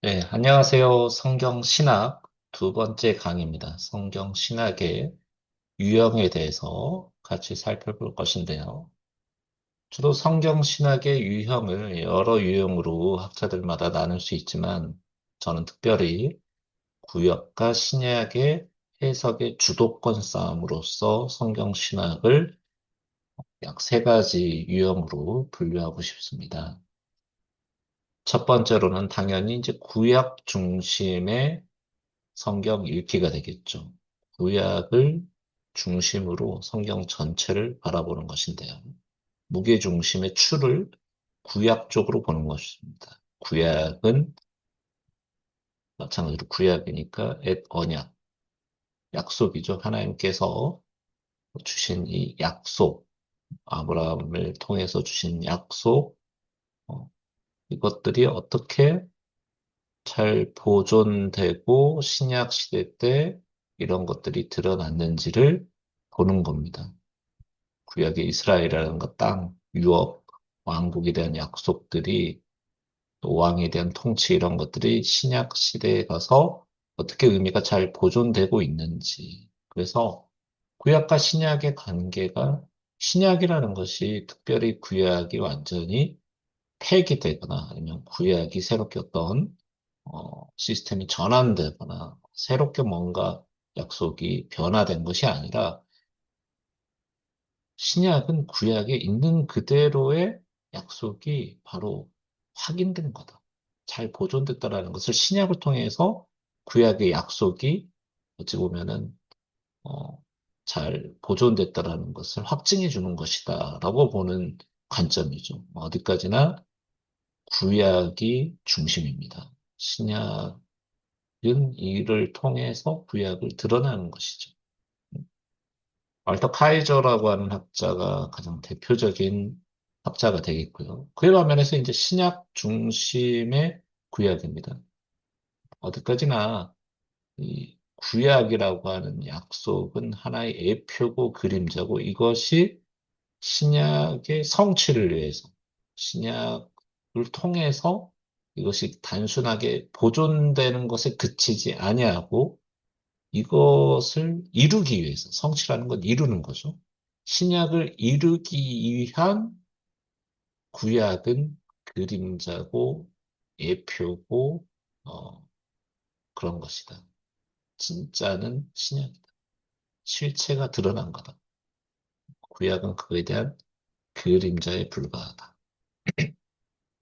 네, 안녕하세요. 성경 신학 두 번째 강의입니다. 성경 신학의 유형에 대해서 같이 살펴볼 것인데요. 주로 성경 신학의 유형을 여러 유형으로 학자들마다 나눌 수 있지만, 저는 특별히 구약과 신약의 해석의 주도권 싸움으로서 성경 신학을 약 세 가지 유형으로 분류하고 싶습니다. 첫 번째로는 당연히 이제 구약 중심의 성경 읽기가 되겠죠. 구약을 중심으로 성경 전체를 바라보는 것인데요. 무게 중심의 추를 구약 쪽으로 보는 것입니다. 구약은 마찬가지로 구약이니까 옛 언약, 약속이죠. 하나님께서 주신 이 약속, 아브라함을 통해서 주신 약속, 어, 이것들이 어떻게 잘 보존되고 신약 시대 때 이런 것들이 드러났는지를 보는 겁니다. 구약의 이스라엘이라는 것, 땅, 유업, 왕국에 대한 약속들이 또 왕에 대한 통치 이런 것들이 신약 시대에 가서 어떻게 의미가 잘 보존되고 있는지. 그래서 구약과 신약의 관계가 신약이라는 것이 특별히 구약이 완전히 폐기되거나 아니면 구약이 새롭게 어떤 시스템이 전환되거나 새롭게 뭔가 약속이 변화된 것이 아니라 신약은 구약에 있는 그대로의 약속이 바로 확인된 거다. 잘 보존됐다라는 것을 신약을 통해서 구약의 약속이 어찌 보면은 어, 잘 보존됐다라는 것을 확증해 주는 것이다라고 보는 관점이죠. 어디까지나 구약이 중심입니다. 신약은 이를 통해서 구약을 드러나는 것이죠. 알터 카이저라고 하는 학자가 가장 대표적인 학자가 되겠고요. 그에 반면에서 이제 신약 중심의 구약입니다. 어디까지나 이 구약이라고 하는 약속은 하나의 예표고 그림자고 이것이 신약의 성취를 위해서 신약을 통해서 이것이 단순하게 보존되는 것에 그치지 아니하고 이것을 이루기 위해서 성취라는 건 이루는 거죠. 신약을 이루기 위한 구약은 그림자고 예표고 어, 그런 것이다. 진짜는 신약이다. 실체가 드러난 거다. 구약은 그거에 대한 그림자에 불과하다.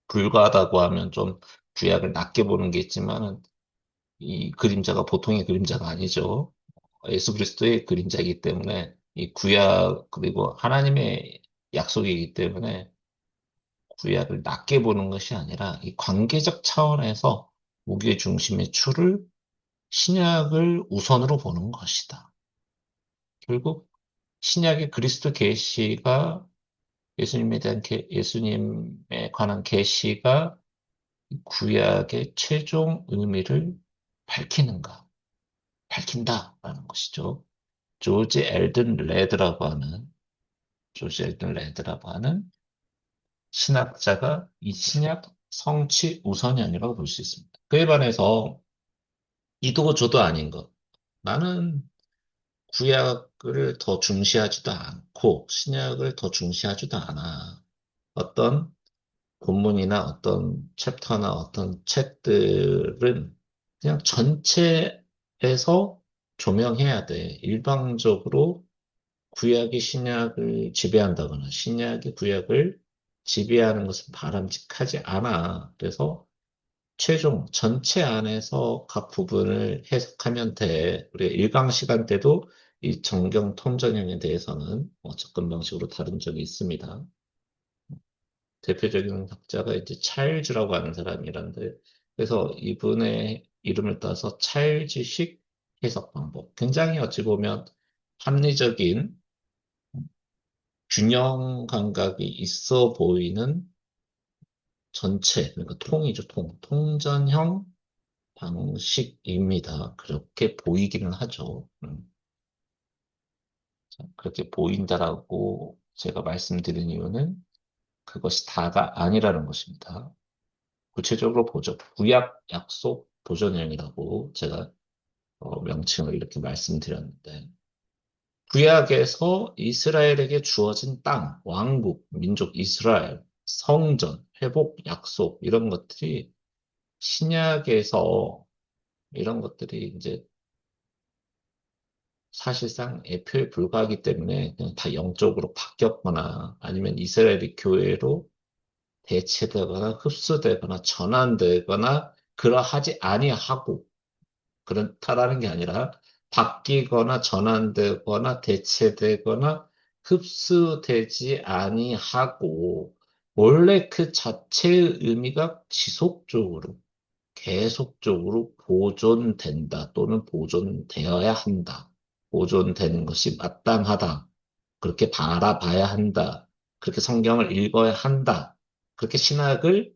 불과하다고 하면 좀 구약을 낮게 보는 게 있지만은 이 그림자가 보통의 그림자가 아니죠. 예수 그리스도의 그림자이기 때문에 이 구약 그리고 하나님의 약속이기 때문에 구약을 낮게 보는 것이 아니라 이 관계적 차원에서 무게 중심의 추를 신약을 우선으로 보는 것이다. 결국 신약의 그리스도 계시가 예수님에 대한 예수님에 관한 계시가 구약의 최종 의미를 밝히는가? 밝힌다라는 것이죠. 조지 엘든 레드라고 하는 조지 엘든 레드라고 하는 신학자가 이 신약 성취 우선연이라고 볼 수 있습니다. 그에 반해서 이도 저도 아닌 것. 나는 구약을 더 중시하지도 않고 신약을 더 중시하지도 않아. 어떤 본문이나 어떤 챕터나 어떤 책들은 그냥 전체에서 조명해야 돼. 일방적으로 구약이 신약을 지배한다거나 신약이 구약을 지배하는 것은 바람직하지 않아. 그래서 최종 전체 안에서 각 부분을 해석하면 돼. 우리가 일강 시간 때도 이 정경 통전형에 대해서는 접근 방식으로 다룬 적이 있습니다. 대표적인 학자가 이제 차일즈라고 하는 사람이란데, 그래서 이분의 이름을 따서 차일즈식 해석 방법. 굉장히 어찌 보면 합리적인 균형 감각이 있어 보이는 전체, 그러니까 통이죠, 통. 통전형 방식입니다. 그렇게 보이기는 하죠. 그렇게 보인다라고 제가 말씀드린 이유는 그것이 다가 아니라는 것입니다. 구체적으로 보죠. 구약 약속 보존형이라고 제가 명칭을 이렇게 말씀드렸는데, 구약에서 이스라엘에게 주어진 땅, 왕국, 민족 이스라엘, 성전, 회복 약속 이런 것들이 신약에서 이런 것들이 이제 사실상 애표에 불과하기 때문에 그냥 다 영적으로 바뀌었거나 아니면 이스라엘이 교회로 대체되거나 흡수되거나 전환되거나 그러하지 아니하고 그렇다라는 게 아니라 바뀌거나 전환되거나 대체되거나 흡수되지 아니하고 원래 그 자체의 의미가 지속적으로 계속적으로 보존된다 또는 보존되어야 한다. 보존되는 것이 마땅하다. 그렇게 바라봐야 한다. 그렇게 성경을 읽어야 한다. 그렇게 신학을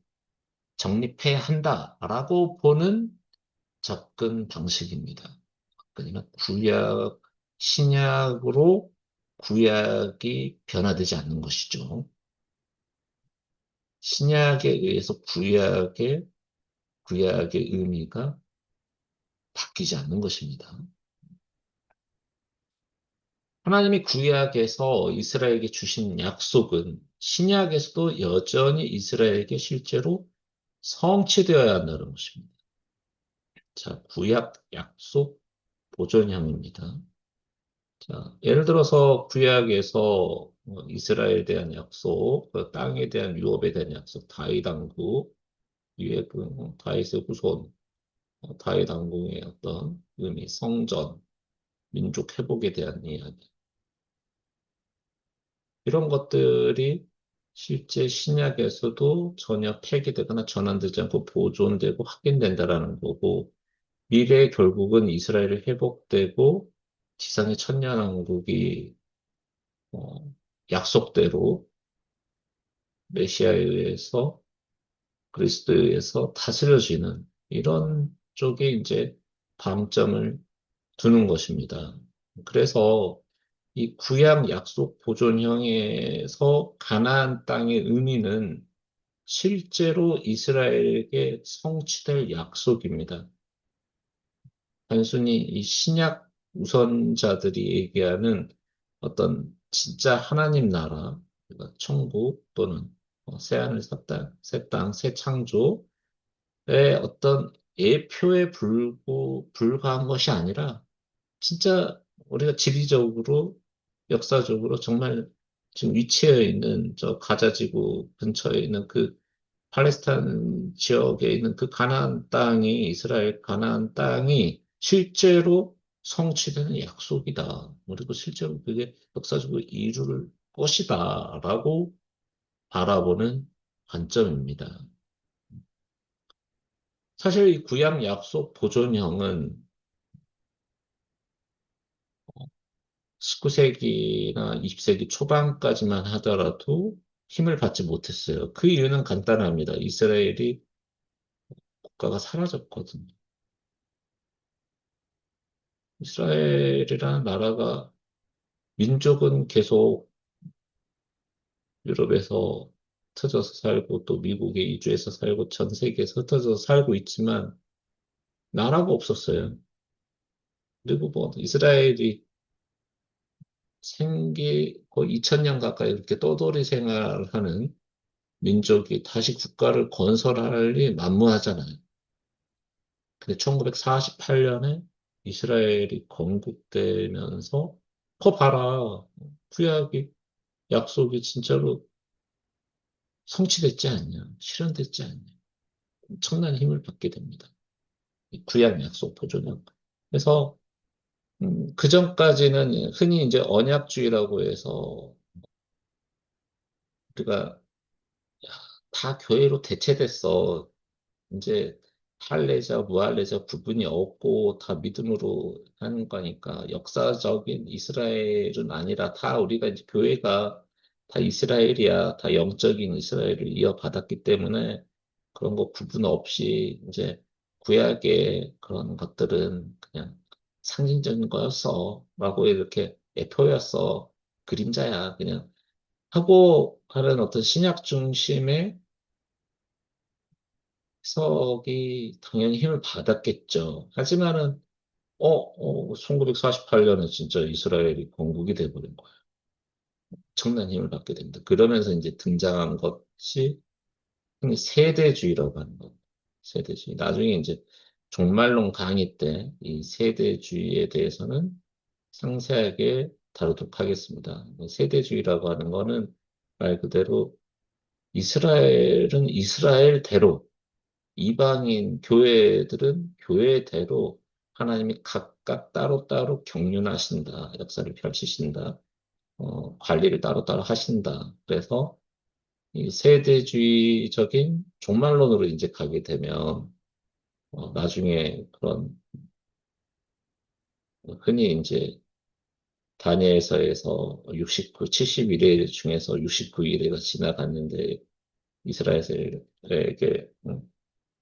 정립해야 한다라고 보는 접근 방식입니다. 그러니까 구약, 신약으로 구약이 변화되지 않는 것이죠. 신약에 의해서 구약의 의미가 바뀌지 않는 것입니다. 하나님이 구약에서 이스라엘에게 주신 약속은 신약에서도 여전히 이스라엘에게 실제로 성취되어야 한다는 것입니다. 자, 구약 약속 보존형입니다. 자, 예를 들어서 구약에서 이스라엘에 대한 약속, 그 땅에 대한 유업에 대한 약속, 다윗 왕국, 위에 그 다윗의 후손, 다윗 왕국의 어떤 의미, 성전, 민족 회복에 대한 이야기. 이런 것들이 실제 신약에서도 전혀 폐기되거나 전환되지 않고 보존되고 확인된다라는 거고, 미래에 결국은 이스라엘이 회복되고 지상의 천년왕국이 약속대로 메시아에 의해서 그리스도에 의해서 다스려지는 이런 쪽에 이제 방점을 두는 것입니다. 그래서 이 구약 약속 보존형에서 가나안 땅의 의미는 실제로 이스라엘에게 성취될 약속입니다. 단순히 이 신약 우선자들이 얘기하는 어떤 진짜 하나님 나라, 그러니까 천국 또는 새하늘 새 땅, 새 창조의 어떤 예표에 불과한 것이 아니라 진짜 우리가 지리적으로, 역사적으로 정말 지금 위치해 있는 저 가자지구 근처에 있는 그 팔레스타인 지역에 있는 그 가나안 땅이 이스라엘 가나안 땅이 실제로 성취되는 약속이다. 그리고 실제로 그게 역사적으로 이룰 것이다라고 바라보는 관점입니다. 사실 이 구약 약속 보존형은 19세기나 20세기 초반까지만 하더라도 힘을 받지 못했어요. 그 이유는 간단합니다. 이스라엘이 국가가 사라졌거든요. 이스라엘이라는 나라가 민족은 계속 유럽에서 흩어져서 살고 또 미국에 이주해서 살고 전 세계에서 흩어져서 살고 있지만 나라가 없었어요. 그리고 뭐 이스라엘이 거의 2000년 가까이 이렇게 떠돌이 생활하는 민족이 다시 국가를 건설하리 만무하잖아요. 근데 1948년에 이스라엘이 건국되면서 봐라. 구약이 약속이 진짜로 성취됐지 않냐, 실현됐지 않냐. 엄청난 힘을 받게 됩니다. 이 구약 약속 보존형. 그래서 그 전까지는 흔히 이제 언약주의라고 해서 우리가 야, 다 교회로 대체됐어. 이제 할례자, 무할례자 구분이 없고 다 믿음으로 하는 거니까 역사적인 이스라엘은 아니라 다 우리가 이제 교회가 다 이스라엘이야. 다 영적인 이스라엘을 이어받았기 때문에 그런 거 구분 없이 이제 구약의 그런 것들은 그냥 상징적인 거였어. 라고 이렇게 내표였어. 그림자야. 그냥 하고 하는 어떤 신약 중심의 해석이 당연히 힘을 받았겠죠. 하지만은 1948년에 진짜 이스라엘이 건국이 돼버린 거예요. 엄청난 힘을 받게 됩니다. 그러면서 이제 등장한 것이 흔히 세대주의라고 하는 것. 세대주의. 나중에 이제 종말론 강의 때 이 세대주의에 대해서는 상세하게 다루도록 하겠습니다. 세대주의라고 하는 거는 말 그대로 이스라엘은 이스라엘대로, 이방인 교회들은 교회대로 하나님이 각각 따로따로 경륜하신다. 역사를 펼치신다. 관리를 따로따로 하신다. 그래서 이 세대주의적인 종말론으로 이제 가게 되면, 나중에 그런, 흔히 이제 다니엘서에서 69, 71일 중에서 69일회가 지나갔는데, 이스라엘에게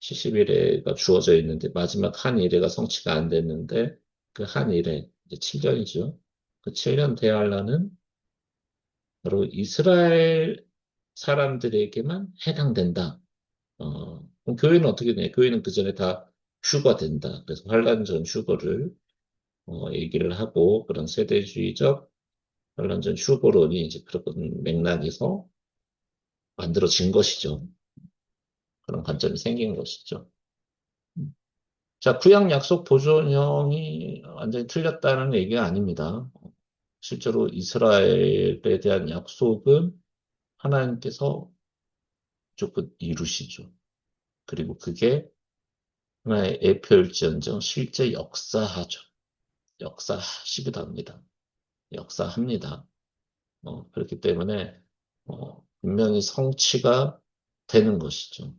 70일회가 주어져 있는데, 마지막 한 일회가 성취가 안 됐는데, 그 한 일회, 이제 7년이죠. 그 7년 대환란은 바로 이스라엘 사람들에게만 해당된다. 그럼 교회는 어떻게 되냐? 교회는 그 전에 다 휴거된다. 그래서 환란 전 휴거를 얘기를 하고 그런 세대주의적 환란 전 휴거론이 이제 그런 맥락에서 만들어진 것이죠. 그런 관점이 생긴 것이죠. 자, 구약 약속 보존형이 완전히 틀렸다는 얘기가 아닙니다. 실제로 이스라엘에 대한 약속은 하나님께서 무조건 이루시죠. 그리고 그게 하나의 애표일지언정 실제 역사하죠. 역사하시기도 합니다. 역사합니다. 그렇기 때문에 분명히 성취가 되는 것이죠.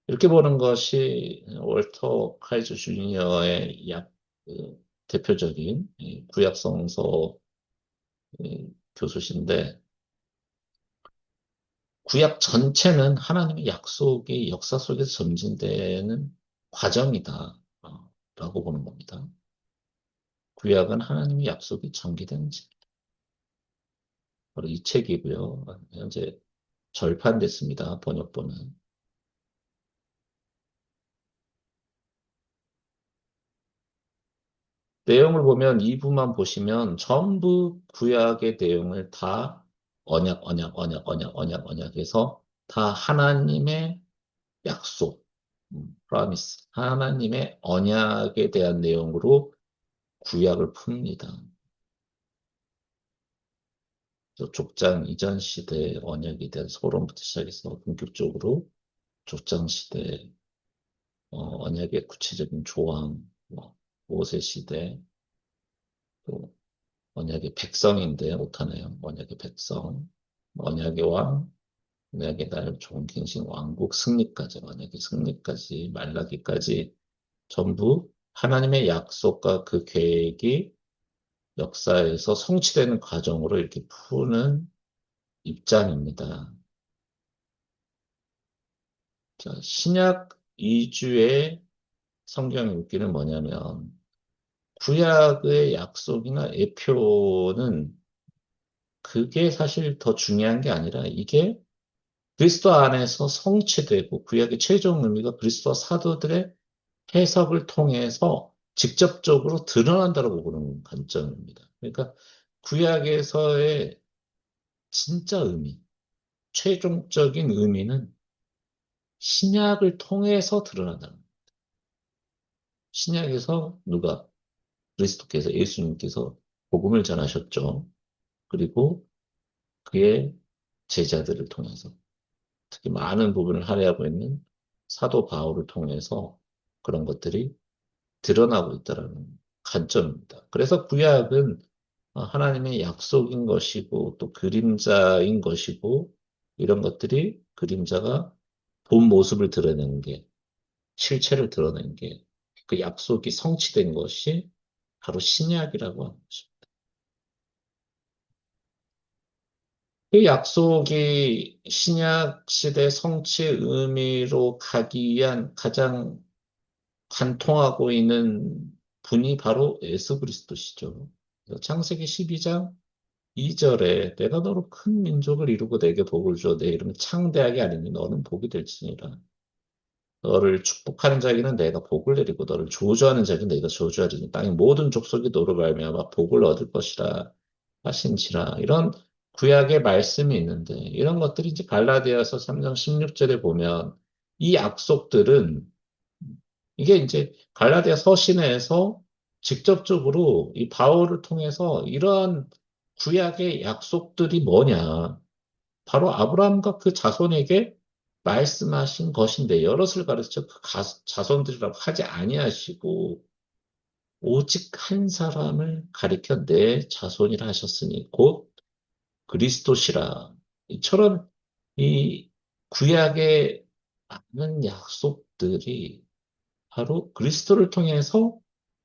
이렇게 보는 것이 월터 카이저 주니어의 대표적인 이 구약성서 교수신데, 구약 전체는 하나님의 약속이 역사 속에서 점진되는 과정이다. 라고 보는 겁니다. 구약은 하나님의 약속이 전개되는 책. 바로 이 책이고요. 현재 절판됐습니다. 번역본은. 내용을 보면 2부만 보시면 전부 구약의 내용을 다 언약, 언약, 언약, 언약, 언약, 언약 해서 다 하나님의 약속, promise, 하나님의 언약에 대한 내용으로 구약을 풉니다. 족장 이전 시대의 언약에 대한 소론부터 시작해서 본격적으로 족장 시대 언약의 구체적인 조항, 모세 시대, 또 언약의 백성인데 못하네요. 언약의 백성, 언약의 왕, 언약의 날 좋은 갱신 왕국 승리까지, 언약의 승리까지, 말라기까지 전부 하나님의 약속과 그 계획이 역사에서 성취되는 과정으로 이렇게 푸는 입장입니다. 자, 신약 2주의 성경 읽기는 뭐냐면, 구약의 약속이나 예표는 그게 사실 더 중요한 게 아니라 이게 그리스도 안에서 성취되고 구약의 최종 의미가 그리스도 사도들의 해석을 통해서 직접적으로 드러난다고 보는 관점입니다. 그러니까 구약에서의 진짜 의미, 최종적인 의미는 신약을 통해서 드러난다는 거예요. 신약에서 누가 그리스도께서 예수님께서 복음을 전하셨죠. 그리고 그의 제자들을 통해서 특히 많은 부분을 할애하고 있는 사도 바울을 통해서 그런 것들이 드러나고 있다는 관점입니다. 그래서 구약은 하나님의 약속인 것이고 또 그림자인 것이고 이런 것들이 그림자가 본 모습을 드러내는 게 실체를 드러낸 게 그 약속이 성취된 것이 바로 신약이라고 하는 것입니다. 그 약속이 신약 시대 성취의 의미로 가기 위한 가장 관통하고 있는 분이 바로 예수 그리스도시죠. 창세기 12장 2절에 내가 너로 큰 민족을 이루고 내게 복을 주어 내 이름을 창대하게 하리니 너는 복이 될지니라. 너를 축복하는 자에게는 내가 복을 내리고 너를 저주하는 자에게는 내가 저주하리니 땅의 모든 족속이 너로 말미암아 복을 얻을 것이라 하신지라. 이런 구약의 말씀이 있는데 이런 것들이 이제 갈라디아서 3장 16절에 보면 이 약속들은 이게 이제 갈라디아 서신에서 직접적으로 이 바울을 통해서 이러한 구약의 약속들이 뭐냐. 바로 아브라함과 그 자손에게 말씀하신 것인데 여럿을 가르쳐 그 자손들이라고 하지 아니하시고 오직 한 사람을 가리켜 내 자손이라 하셨으니 곧 그리스도시라. 이처럼 이 구약의 많은 약속들이 바로 그리스도를 통해서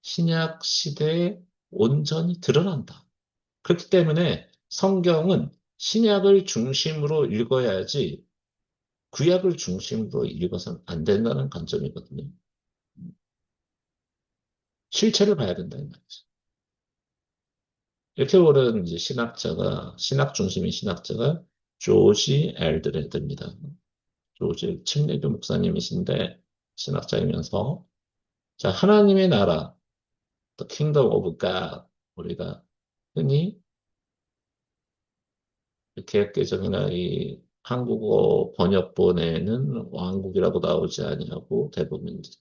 신약 시대에 온전히 드러난다. 그렇기 때문에 성경은 신약을 중심으로 읽어야지 구약을 중심으로 읽어서는 안 된다는 관점이거든요. 실체를 봐야 된다는 말이죠. 이렇게 보는 이제 신학자가, 신학 중심의 신학자가 조지 엘드레드입니다. 조지 침례교 목사님이신데 신학자이면서 자, 하나님의 나라, The Kingdom of God, 우리가 흔히 개혁개정이나 이 한국어 번역본에는 왕국이라고 나오지 아니하고 대부분 이제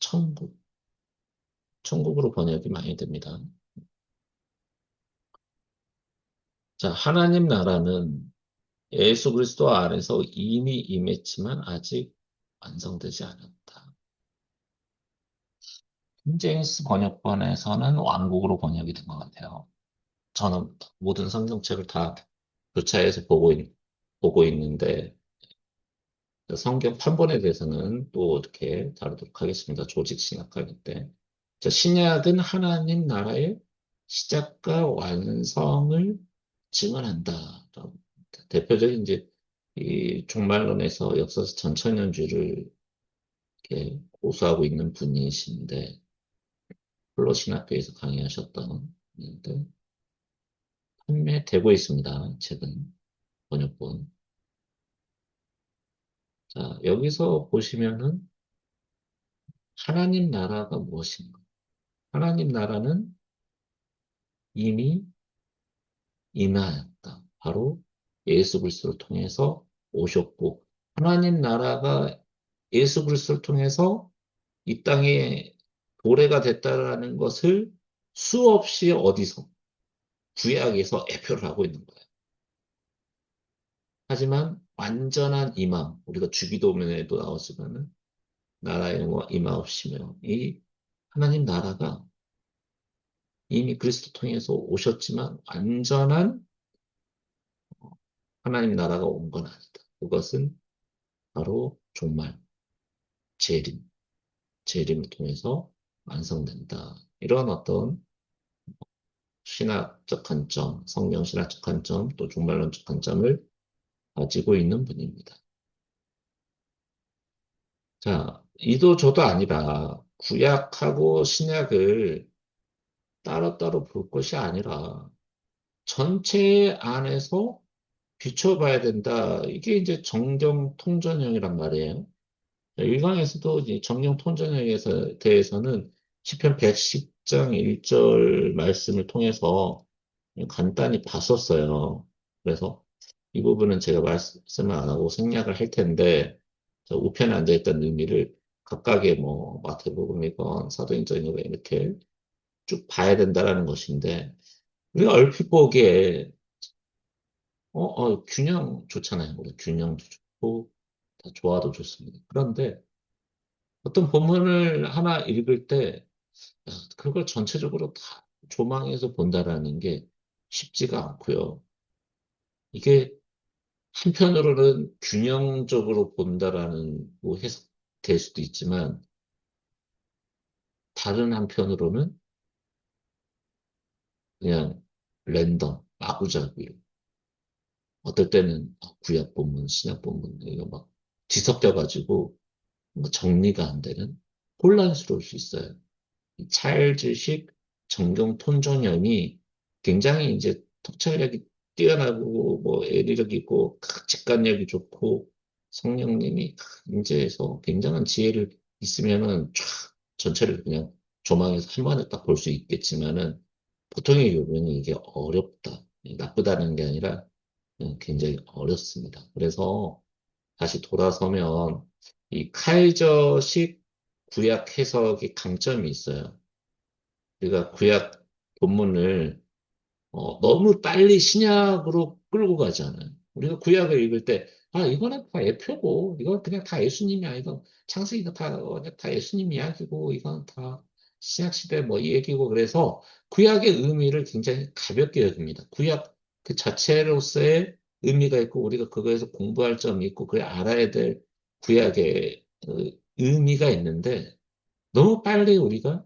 천국으로 번역이 많이 됩니다. 자, 하나님 나라는 예수 그리스도 안에서 이미 임했지만 아직 완성되지 않았다. 킹제임스 번역본에서는 왕국으로 번역이 된 것 같아요. 저는 모든 성경책을 다 교차해서 보고 있는데 성경 판본에 대해서는 또 이렇게 다루도록 하겠습니다. 조직 신학할 때. 자, 신약은 하나님 나라의 시작과 완성을 증언한다. 대표적인 이제 이 종말론에서 역사서 전천년주를 이렇게 고수하고 있는 분이신데 플로 신학교에서 강의하셨던 분인데 판매되고 있습니다. 책은 번역본. 자, 여기서 보시면은 하나님 나라가 무엇인가? 하나님 나라는 이미 임하였다. 바로 예수 그리스도를 통해서 오셨고 하나님 나라가 예수 그리스도를 통해서 이 땅에 도래가 됐다라는 것을 수없이 어디서 구약에서 애표를 하고 있는 거예요. 하지만 완전한 임함, 우리가 주기도문에도 나왔지만은 나라의 임하옵시며 이 하나님 나라가 이미 그리스도 통해서 오셨지만 완전한 하나님 나라가 온 건 아니다. 그것은 바로 종말, 재림, 재림을 통해서 완성된다. 이런 어떤 신학적 관점, 성경 신학적 관점, 또 종말론적 관점을 가지고 있는 분입니다. 자, 이도 저도 아니라 구약하고 신약을 따로따로 볼 것이 아니라 전체 안에서 비춰봐야 된다. 이게 이제 정경 통전형이란 말이에요. 일강에서도 이 정령 통전에 대해서는 시편 110장 1절 말씀을 통해서 간단히 봤었어요. 그래서 이 부분은 제가 말씀을 안 하고 생략을 할 텐데, 저 우편에 앉아있던 의미를 각각의 뭐 마태복음이건 사도행전이건 이렇게 쭉 봐야 된다라는 것인데, 우리가 얼핏 보기에 균형 좋잖아요. 우리 균형도 좋고 다 좋아도 좋습니다. 그런데 어떤 본문을 하나 읽을 때 그걸 전체적으로 다 조망해서 본다라는 게 쉽지가 않고요. 이게 한편으로는 균형적으로 본다라는 뭐 해석될 수도 있지만 다른 한편으로는 그냥 랜덤, 마구잡이로 어떨 때는 구약 본문, 신약 본문 이거 막 뒤섞여가지고 뭔가 정리가 안 되는 혼란스러울 수 있어요. 이 찰즈식 정경 톤전형이 굉장히 이제 통찰력이 뛰어나고 뭐 애리력 있고 직관력이 좋고 성령님이 임재해서 굉장한 지혜를 있으면은 쫙 전체를 그냥 조망해서 한 번에 딱 볼 수 있겠지만은 보통의 경우에는 이게 어렵다. 나쁘다는 게 아니라 굉장히 어렵습니다. 그래서 다시 돌아서면 이 카이저식 구약 해석의 강점이 있어요. 우리가 구약 본문을 너무 빨리 신약으로 끌고 가잖아요. 우리가 구약을 읽을 때, 아, 이거는 다 예표고, 이건 그냥 다 예수님이야. 이건 창세기가 다 예수님 이야기고, 이건 다 신약시대 뭐 이 얘기고, 그래서 구약의 의미를 굉장히 가볍게 여깁니다. 구약 그 자체로서의 의미가 있고, 우리가 그거에서 공부할 점이 있고, 그걸 알아야 될 구약의 의미가 있는데, 너무 빨리 우리가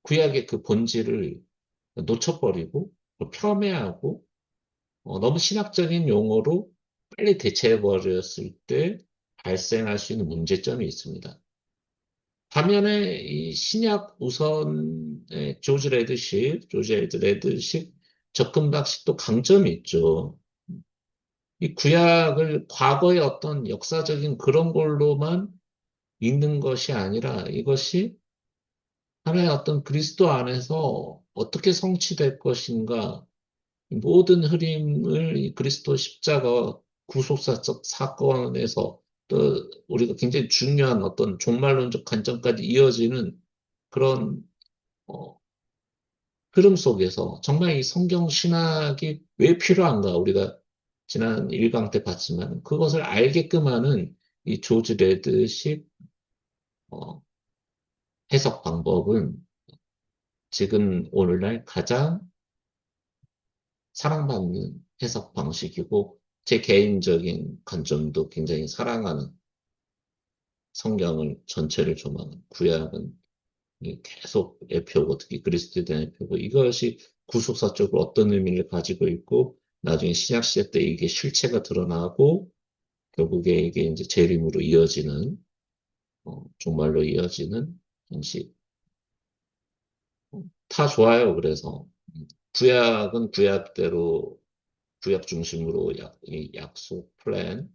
구약의 그 본질을 놓쳐버리고, 폄훼하고, 너무 신학적인 용어로 빨리 대체해버렸을 때 발생할 수 있는 문제점이 있습니다. 반면에 이 신약 우선의 조지 레드식 접근 방식도 강점이 있죠. 이 구약을 과거의 어떤 역사적인 그런 걸로만 읽는 것이 아니라 이것이 하나의 어떤 그리스도 안에서 어떻게 성취될 것인가, 모든 흐름을 이 그리스도 십자가 구속사적 사건에서 또 우리가 굉장히 중요한 어떤 종말론적 관점까지 이어지는 그런 어, 흐름 속에서 정말 이 성경 신학이 왜 필요한가 우리가 지난 1강 때 봤지만 그것을 알게끔 하는 이 조지 레드식 어, 해석 방법은 지금 오늘날 가장 사랑받는 해석 방식이고 제 개인적인 관점도 굉장히 사랑하는 성경을 전체를 조망하는 구약은 계속 예표고 특히 그리스도에 대한 예표고 이것이 구속사적으로 어떤 의미를 가지고 있고 나중에 신약 시대 때 이게 실체가 드러나고 결국에 이게 이제 재림으로 이어지는 종말로 이어지는 형식 다 좋아요. 그래서 구약은 구약대로 구약 중심으로 이 약속, 플랜,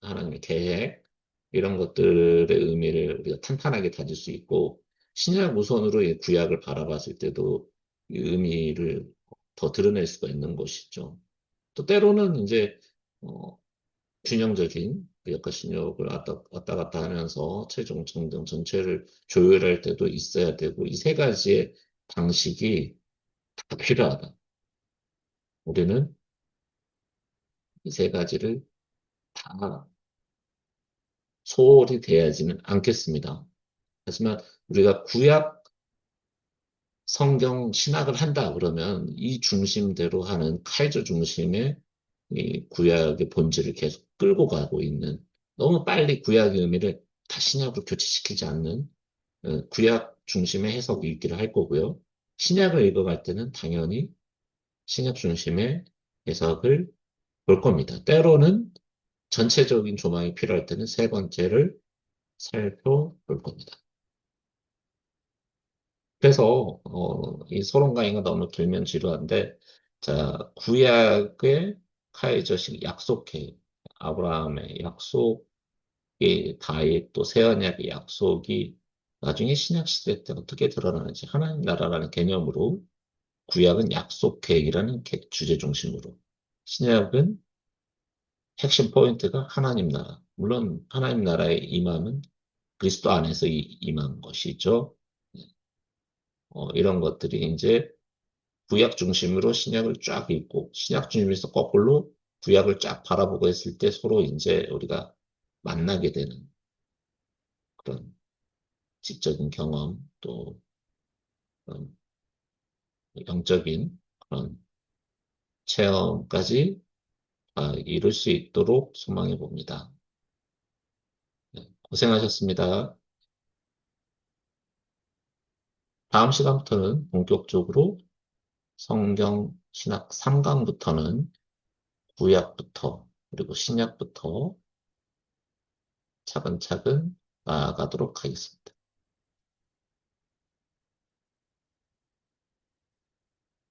하나님의 계획, 이런 것들의 의미를 우리가 탄탄하게 다질 수 있고, 신약 우선으로 이 구약을 바라봤을 때도 이 의미를 더 드러낼 수가 있는 것이죠. 또 때로는 이제, 어, 균형적인 구약과 신약을 왔다 갔다 하면서 최종 성경 전체를 조율할 때도 있어야 되고, 이 세 가지의 방식이 다 필요하다. 우리는 이 세 가지를 다 소홀히 대하지는 않겠습니다. 하지만 우리가 구약 성경 신학을 한다 그러면 이 중심대로 하는 카이저 중심의 이 구약의 본질을 계속 끌고 가고 있는 너무 빨리 구약의 의미를 다 신약으로 교체시키지 않는 구약 중심의 해석 읽기를 할 거고요. 신약을 읽어갈 때는 당연히 신약 중심의 해석을 볼 겁니다. 때로는 전체적인 조망이 필요할 때는 세 번째를 살펴볼 겁니다. 그래서 이 서론 강의가 너무 길면 지루한데 자 구약의 카이저식 약속해 아브라함의 약속이 다윗 또 새언약의 약속이 나중에 신약 시대 때 어떻게 드러나는지 하나님 나라라는 개념으로 구약은 약속 계획이라는 주제 중심으로 신약은 핵심 포인트가 하나님 나라 물론 하나님 나라의 임함은 그리스도 안에서 임한 것이죠. 이런 것들이 이제 구약 중심으로 신약을 쫙 읽고 신약 중심에서 거꾸로 구약을 쫙 바라보고 했을 때 서로 이제 우리가 만나게 되는 그런 지적인 경험 또 그런 영적인 그런 체험까지 이룰 수 있도록 소망해 봅니다. 네, 고생하셨습니다. 다음 시간부터는 본격적으로 성경 신학 3강부터는 구약부터 그리고 신약부터 차근차근 나아가도록 하겠습니다.